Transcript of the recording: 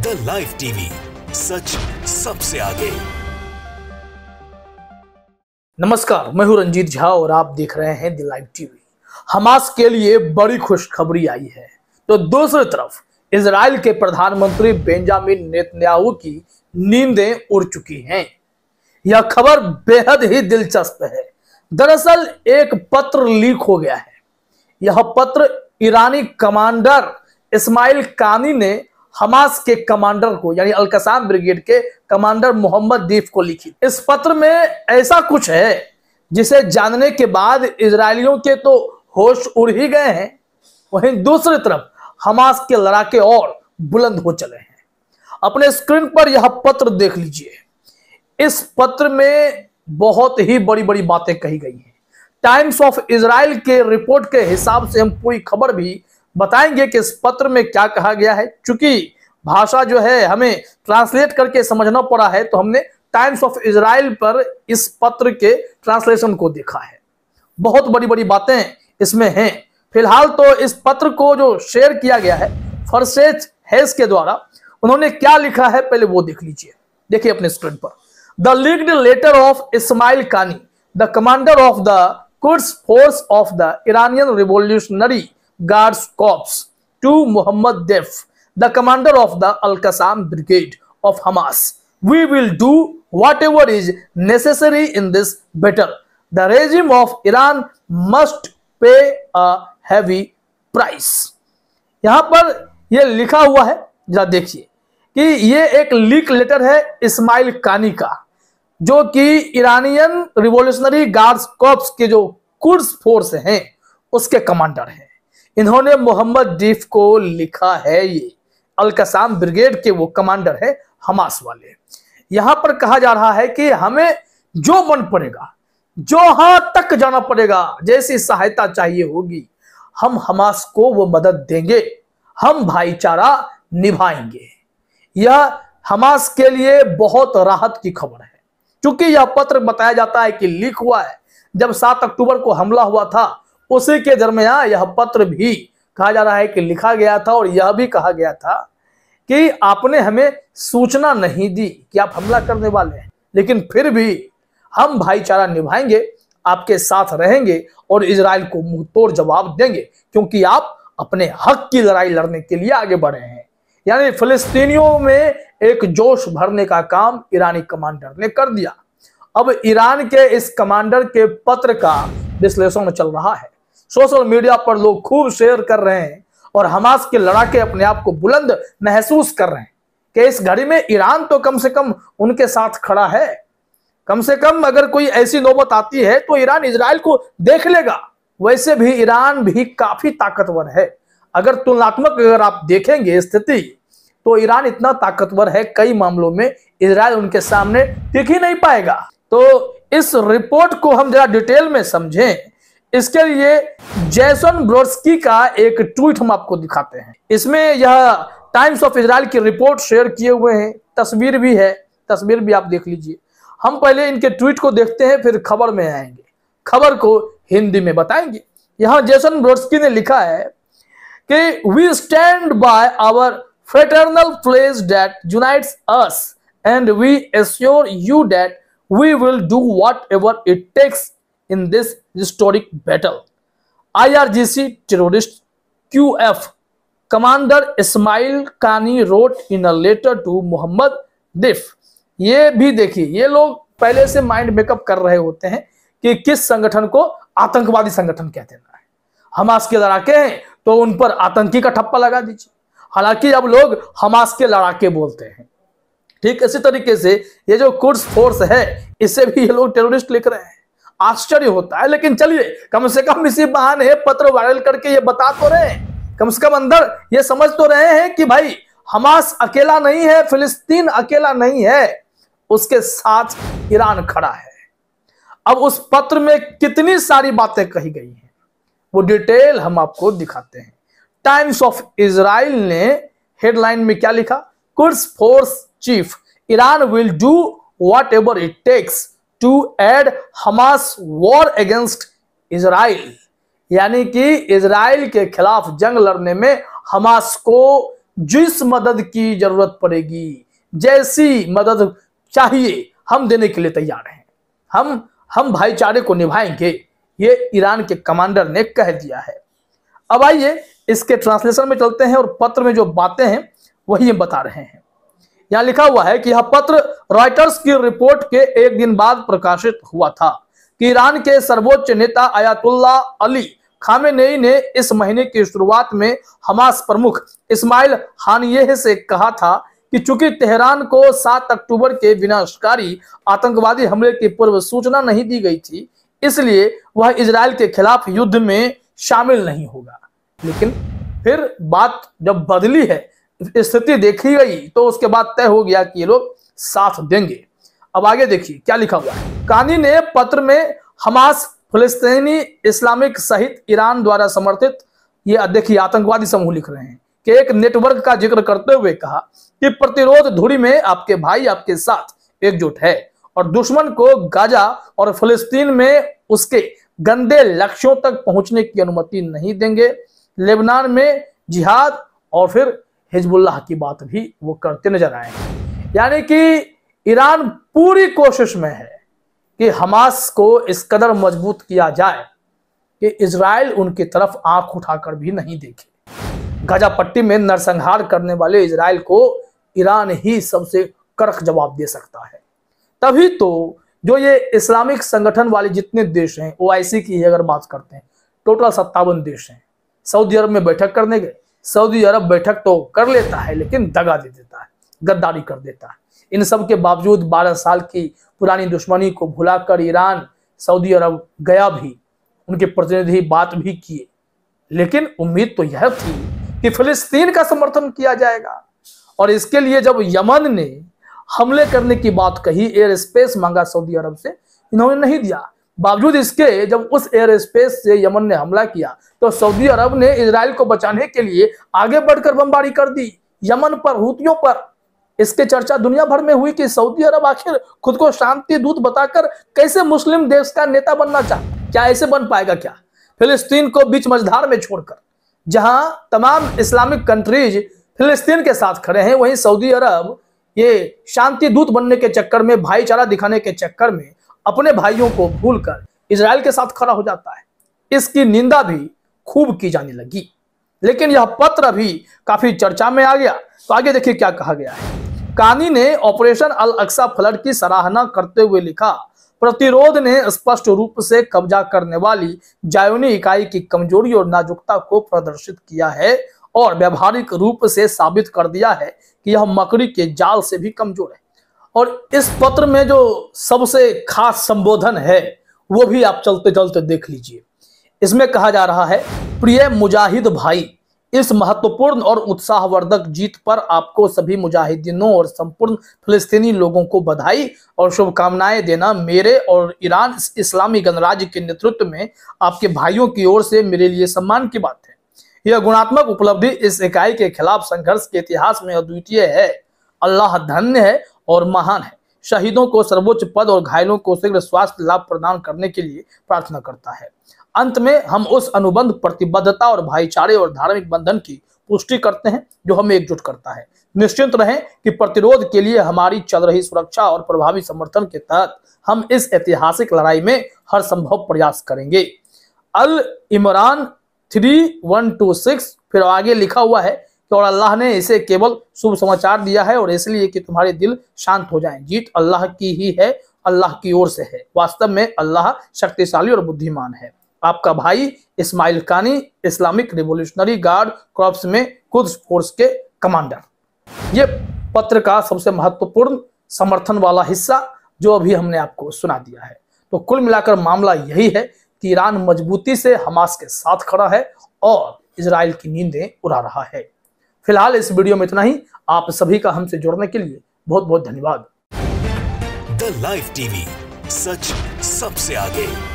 The live TV, सच सबसे आगे। नमस्कार, मैं हूं रंजीत झा और आप देख रहे हैं द लाइव टीवी। हमास के लिए बड़ी खुशखबरी आई है तो दूसरी तरफ इजराइल के प्रधानमंत्री बेंजामिन नेतन्याहू की नींदें उड़ चुकी हैं। यह खबर बेहद ही दिलचस्प है। दरअसल एक पत्र लीक हो गया है। यह पत्र ईरानी कमांडर इस्माइल कानी ने हमास के कमांडर को यानी अल-कसाम ब्रिगेड के कमांडर मोहम्मद दीफ को लिखी। इस पत्र में ऐसा कुछ है जिसे जानने के बाद इजरायलियों के तो होश उड़ ही गए हैं, वहीं दूसरी तरफ हमास के लड़ाके और बुलंद हो चले हैं। अपने स्क्रीन पर यह पत्र देख लीजिए। इस पत्र में बहुत ही बड़ी बड़ी बातें कही गई हैं। टाइम्स ऑफ इजराइल के रिपोर्ट के हिसाब से हम पूरी खबर भी बताएंगे कि इस पत्र में क्या कहा गया है। चूंकि भाषा जो है हमें ट्रांसलेट करके समझना पड़ा है, तो हमने टाइम्स ऑफ इजराइल पर इस पत्र के ट्रांसलेशन को देखा है। बहुत बड़ी बड़ी बातें इसमें हैं। फिलहाल तो इस पत्र को जो शेयर किया गया है फरसेट हेस के द्वारा, उन्होंने क्या लिखा है पहले वो देख लीजिए। देखिए अपने स्क्रीन पर, the leaked letter of Ismail Qaani, the commander of the Quds force of the Iranian revolutionary guards corps to Mohammed Deif, the commander of the Al Qassam brigade of Hamas. We will do whatever is necessary in this battle. The regime of Iran must pay a heavy price. यहां पर यह लिखा हुआ है, जरा देखिए कि यह एक लीक लेटर है इस्माइल कानी का, जो कि ईरानियन रिवोल्यूशनरी गार्ड्स कॉर्प्स के जो कुड्स फोर्स हैं उसके कमांडर हैं। इन्होंने मोहम्मद दीफ को लिखा है। ये अल-कसाम ब्रिगेड के वो कमांडर है हमास वाले। यहां पर कहा जा रहा है कि हमें जो मन पड़ेगा, जहां तक जाना पड़ेगा, जैसी सहायता चाहिए होगी, हम हमास को वो मदद देंगे, हम भाईचारा निभाएंगे। यह हमास के लिए बहुत राहत की खबर है। क्योंकि यह पत्र बताया जाता है कि लीक हुआ है। जब 7 अक्टूबर को हमला हुआ था उसी के दरमियान यह पत्र भी कहा जा रहा है कि लिखा गया था, और यह भी कहा गया था कि आपने हमें सूचना नहीं दी कि आप हमला करने वाले हैं, लेकिन फिर भी हम भाईचारा निभाएंगे, आपके साथ रहेंगे और इजराइल को मुंह तोड़ जवाब देंगे, क्योंकि आप अपने हक की लड़ाई लड़ने के लिए आगे बढ़े हैं। यानी फिलिस्तीनियों में एक जोश भरने का काम ईरानी कमांडर ने कर दिया। अब ईरान के इस कमांडर के पत्र का विश्लेषण चल रहा है। सोशल मीडिया पर लोग खूब शेयर कर रहे हैं और हमास के लड़ाके अपने आप को बुलंद महसूस कर रहे हैं कि इस घड़ी में ईरान तो कम से कम उनके साथ खड़ा है। कम से कम अगर कोई ऐसी नौबत आती है तो ईरान इजराइल को देख लेगा। वैसे भी ईरान भी काफी ताकतवर है। अगर तुलनात्मक अगर आप देखेंगे स्थिति, तो ईरान इतना ताकतवर है, कई मामलों में इजराइल उनके सामने टिक ही नहीं पाएगा। तो इस रिपोर्ट को हम जरा डिटेल में समझें, इसके लिए जैसन ब्रोड्स्की का एक ट्वीट हम आपको दिखाते हैं। इसमें यह टाइम्स ऑफ इजराइल की रिपोर्ट शेयर किए हुए हैं, तस्वीर भी है, तस्वीर भी आप देख लीजिए। हम पहले इनके ट्वीट को देखते हैं, फिर खबर में आएंगे, खबर को हिंदी में बताएंगे। यहां जैसन ब्रोड्स्की ने लिखा है कि we stand by our fraternal pledge that unites us and we assure you that we will do whatever it takes in this historic battle. IRGC terrorist QF commander Ismail Kani wrote in a letter to Mohammad Dif. ये भी देखिए, ये लोग पहले से mind makeup कर रहे होते हैं कि किस संगठन को आतंकवादी संगठन कहते हैं। हमास के लड़ाके हैं तो उन पर आतंकी का ठप्पा लगा दीजिए। हालांकि अब लोग हमास के लड़ाके बोलते हैं। ठीक इसी तरीके से ये जो कुड्स फोर्स है, इसे भी ये लोग टेररिस्ट लिख रहे हैं। आश्चर्य होता है, लेकिन चलिए कम से कम इसी बहाने पत्र वायरल करके ये बता तो रहे हैं, कम से कम अंदर ये समझ तो रहे हैं कि भाई हमास अकेला नहीं है, फिलिस्तीन अकेला नहीं है, उसके साथ ईरान खड़ा है। अब उस पत्र में कितनी सारी बातें कही गई हैं वो डिटेल हम आपको दिखाते हैं। टाइम्स ऑफ इजराइल ने हेडलाइन में क्या लिखा, Quds Force chief, Iran will do whatever it takes to aid Hamas war against Israel. यानी कि इजराइल के खिलाफ जंग लड़ने में हमास को जिस मदद की जरूरत पड़ेगी, जैसी मदद चाहिए, हम देने के लिए तैयार हैं। हम भाईचारे को निभाएंगे, ये ईरान के कमांडर ने कह दिया है। अब आइए इसके ट्रांसलेशन में चलते हैं और पत्र में जो बातें हैं वही हम बता रहे हैं। यहां लिखा हुआ है कि यह पत्र रॉयटर्स की रिपोर्ट के एक दिन बाद प्रकाशित हुआ था कि ईरान के सर्वोच्च नेता अयातुल्लाह अली खामेनेई ने इस महीने की शुरुआत में हमास प्रमुख इस्माइल हानियेह से कहा था कि चूंकि तेहरान को 7 अक्टूबर के विनाशकारी आतंकवादी हमले की पूर्व सूचना नहीं दी गई थी, इसलिए वह इजराइल के खिलाफ युद्ध में शामिल नहीं होगा। लेकिन फिर बात जब बदली है, स्थिति देखी गई, तो उसके बाद तय हो गया कि ये लोग साथ देंगे। अब आगे देखिए क्या लिखा हुआ है। कानी ने पत्र में हमास, फिलिस्तीनी इस्लामिक सहित ईरान द्वारा समर्थित, ये देखिए आतंकवादी समूह लिख रहे हैं, कि एक नेटवर्क का जिक्र करते हुए कहा कि प्रतिरोध धुरी में आपके भाई आपके साथ एकजुट है और दुश्मन को गाजा और फिलिस्तीन में उसके गंदे लक्ष्यों तक पहुंचने की अनुमति नहीं देंगे। लेबनान में जिहाद और फिर हिजबुल्लाह की बात भी वो करते नजर आए। यानी कि ईरान पूरी कोशिश में है कि हमास को इस कदर मजबूत किया जाए कि इजराइल उनकी तरफ आंख उठाकर भी नहीं देखे। गाजा पट्टी में नरसंहार करने वाले इजराइल को ईरान ही सबसे कड़क जवाब दे सकता है। तभी तो जो ये इस्लामिक संगठन वाले जितने देश हैं, ओआईसी की अगर बात करते हैं, टोटल 57 देश हैं। सऊदी अरब में बैठक करने गए, सऊदी अरब बैठक तो कर लेता है लेकिन दगा दे देता है, गद्दारी कर देता है। इन सब के बावजूद 12 साल की पुरानी दुश्मनी को भुलाकर ईरान सऊदी अरब गया भी, उनके प्रतिनिधि बात भी किए, लेकिन उम्मीद तो यह थी कि फिलिस्तीन का समर्थन किया जाएगा। और इसके लिए जब यमन ने हमले करने की बात कही, एयर स्पेस मांगा सऊदी अरब से, इन्होंने नहीं दिया। बावजूद इसके जब उस एयर स्पेस से यमन ने हमला किया तो सऊदी अरब ने इजराइल को बचाने के लिए आगे बढ़कर बमबारी कर दी यमन पर, हुतियों पर। इसके चर्चा दुनिया भर में हुई कि सऊदी अरब आखिर खुद को शांति दूत बताकर कैसे मुस्लिम देश का नेता बनना चाहता, क्या ऐसे बन पाएगा क्या? फिलिस्तीन को बीच मझधार में छोड़कर, जहां तमाम इस्लामिक कंट्रीज फिलिस्तीन के साथ खड़े हैं, वहीं सऊदी अरब ये शांति दूत बनने के चक्कर में, भाईचारा दिखाने के चक्कर में अपने भाइयों को भूलकर इजराइल के साथ खड़ा हो जाता है। इसकी निंदा भी खूब की जाने लगी। लेकिन यह पत्र अभी काफी चर्चा में आ गया। तो आगे देखिए क्या कहा गया है। कानी ने ऑपरेशन अल अक्सा फ्लड की सराहना करते हुए लिखा, प्रतिरोध ने स्पष्ट रूप से कब्जा करने वाली जायोनी इकाई की कमजोरी और नाजुकता को प्रदर्शित किया है और व्यवहारिक रूप से साबित कर दिया है कि यह मकड़ी के जाल से भी कमजोर है। और इस पत्र में जो सबसे खास संबोधन है वो भी आप चलते चलते देख लीजिए। इसमें कहा जा रहा है, प्रिय मुजाहिद भाई, इस महत्वपूर्ण और उत्साहवर्धक जीत पर आपको सभी मुजाहिदीनों और संपूर्ण फिलिस्तीनी लोगों को बधाई और शुभकामनाएं देना मेरे और ईरान इस्लामी गणराज्य के नेतृत्व में आपके भाइयों की ओर से मेरे लिए सम्मान की बात है। यह गुणात्मक उपलब्धि इस इकाई के खिलाफ संघर्ष के इतिहास में अद्वितीय है। अल्लाह धन्य है और महान है। शहीदों को सर्वोच्च पद और घायलों को शीघ्र स्वास्थ्य लाभ प्रदान करने के लिए प्रार्थना करता है। अंत में हम उस अनुबंध, प्रतिबद्धता और भाईचारे और धार्मिक बंधन की पुष्टि करते हैं जो हमें एकजुट करता है। निश्चिंत रहें कि प्रतिरोध के लिए हमारी चल रही सुरक्षा और प्रभावी समर्थन के तहत हम इस ऐतिहासिक लड़ाई में हर संभव प्रयास करेंगे। अल इमरान 3126 फिर आगे लिखा हुआ है कि और अल्लाह ने इसे केवल शुभ समाचार दिया है और इसलिए कि तुम्हारे दिल शांत हो जाएं। जीत अल्लाह की ही है, अल्लाह की ओर से है। वास्तव में अल्लाह शक्तिशाली और बुद्धिमान है। आपका भाई इस्माइल कानी, इस्लामिक रिवॉल्यूशनरी गार्ड कॉर्प्स में कुद्स फोर्स के कमांडर। ये पत्र का सबसे महत्वपूर्ण समर्थन वाला हिस्सा जो अभी हमने आपको सुना दिया है। तो कुल मिलाकर मामला यही है कि ईरान मजबूती से हमास के साथ खड़ा है और इजराइल की नींदें उड़ा रहा है। फिलहाल इस वीडियो में इतना ही। आप सभी का हमसे जुड़ने के लिए बहुत बहुत धन्यवाद। द लाइव टीवी, सच सबसे आगे।